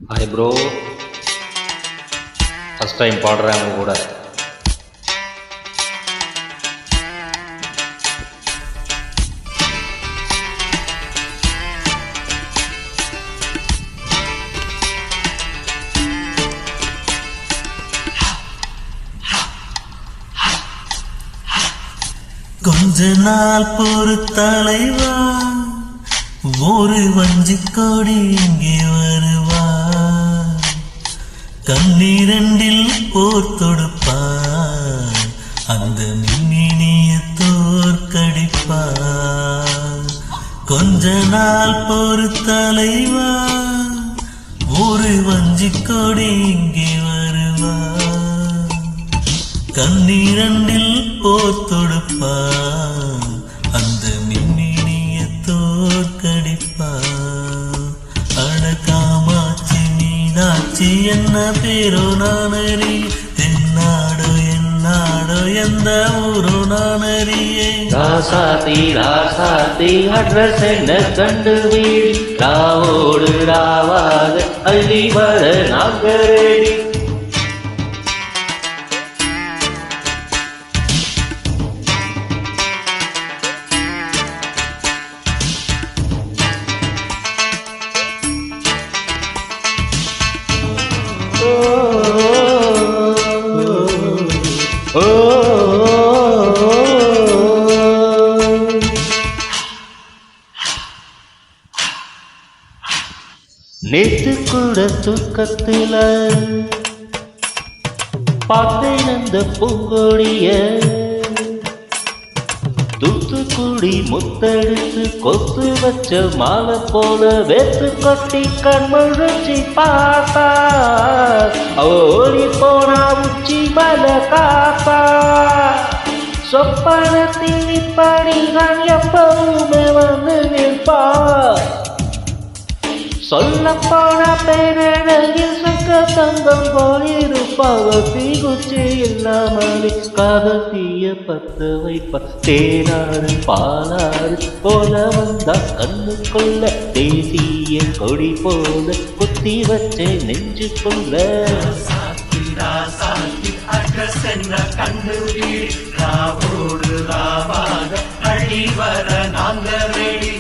Hi bro, first time பாடுறேன் அவங்க கூட. கொஞ்ச நாள் பொறுத்தலைவா, ஒரு வஞ்சிக் கொடி இங்கே வருவா, கண்ணீரண்டில் போர் தொடுப்பா, அந்த மின்னினிய தோற்கடிப்பா. கொஞ்ச நாள் பொறுத்தலைவா, ஒரு வஞ்சிக் கொடி இங்கே வருவா, கண்ணீரண்டில் போர் தொடுப்பா, அந்த மின்னினிய தோற்கடிப்பா. அட காமாட்சி மீனாட்சி என்ன பேரோ நானறி, தென்னாடோ என்னாடோ எந்த ஊரோ நானறியே. ராசாத்தி ராசாத்தி அட்ரஸ் என்ன கண்டு வீடி, ராவோடு ராவாக அள்ளி வர நாங்கள் ரெடி. நேற்று கூட தூக்கத்தில பார்த்தேன் அந்த பூங்கொடிய, தூத்துக்குடி முத்தெடுத்து கொத்து வச்ச மாலை போல வேத்து கொட்டி கண்முழிச்சி பார்த்தா, ஓடி போனா உச்சி மலை காப்பா. சொப்பனத்தில் இப்படி நான் எப்பவுமே வந்து நிற்பா, சொல்ல போன பேரழகில் சக்க தங்கம் போலிருப்பாக, தீகுச்சி இல்லாமலே காதல் தீய பத்த வைப்ப. தேனாறு பாலாறு போல வந்தா கண்ணுக்குள்ள, தேசிய கொடி போல குத்தி வச்சே நெஞ்சுக்குள்ள. அடி வர நாங்க ரெடி.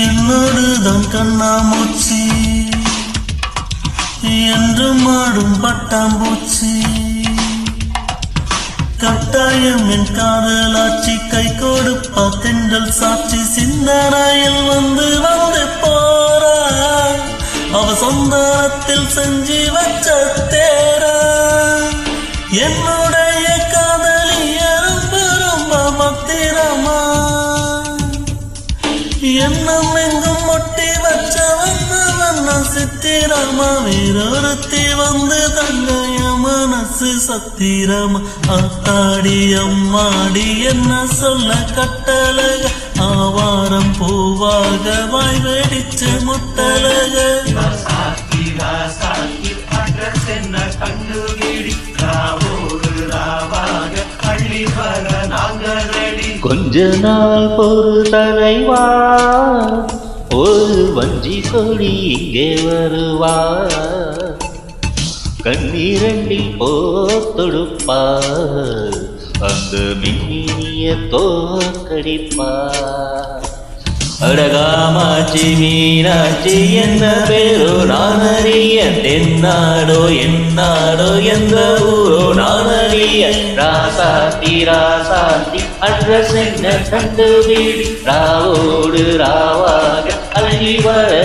என்னோடுதான் கண்ணாமூச்சி என்று மாடும் பட்டாம்பூச்சி, கட்டாயம் என் காதலாட்சி கை கொடுப்பா தென்றல் சாட்சி. சிந்தனையில் வந்து வந்து போறா, அவ சொந்தத்தில் செஞ்சு வச்ச தேரா. என்னுடைய காதலி எறும்பு ரொம்ப பத்திரமா, எண்ணம் எங்கும் மொட்டி வச்ச வண்ண வண்ண சித்திரமா. வேறொருத்தி வந்து தங்கைய மனசு சத்திரமா. ஆத்தாடி அம்மாடி என்ன சொல்ல கட்டழக, ஆவாரம் பூவாக வாய் வெடிச்ச முட்டழக. கொஞ்ச நாள் பொறு தலைவா, ஒரு வஞ்சி கொடி இங்கே வருவா, கண்ணீரண்டில் போத்தொடுப்பா, அந்த மின்னிய தோற்கடிப்பா. அடகாமாட்சி மீனாட்சி என்ன பேரோ நான் அறிய, தென்னாடோ என்னாடோ எந்த ஊரோ நான் அறிய. வழிய ராசாத்தி ராசாத்தி அட்ரஸ் என்ன கண்டு வீடி ராவோடு ராவாக அழகி வர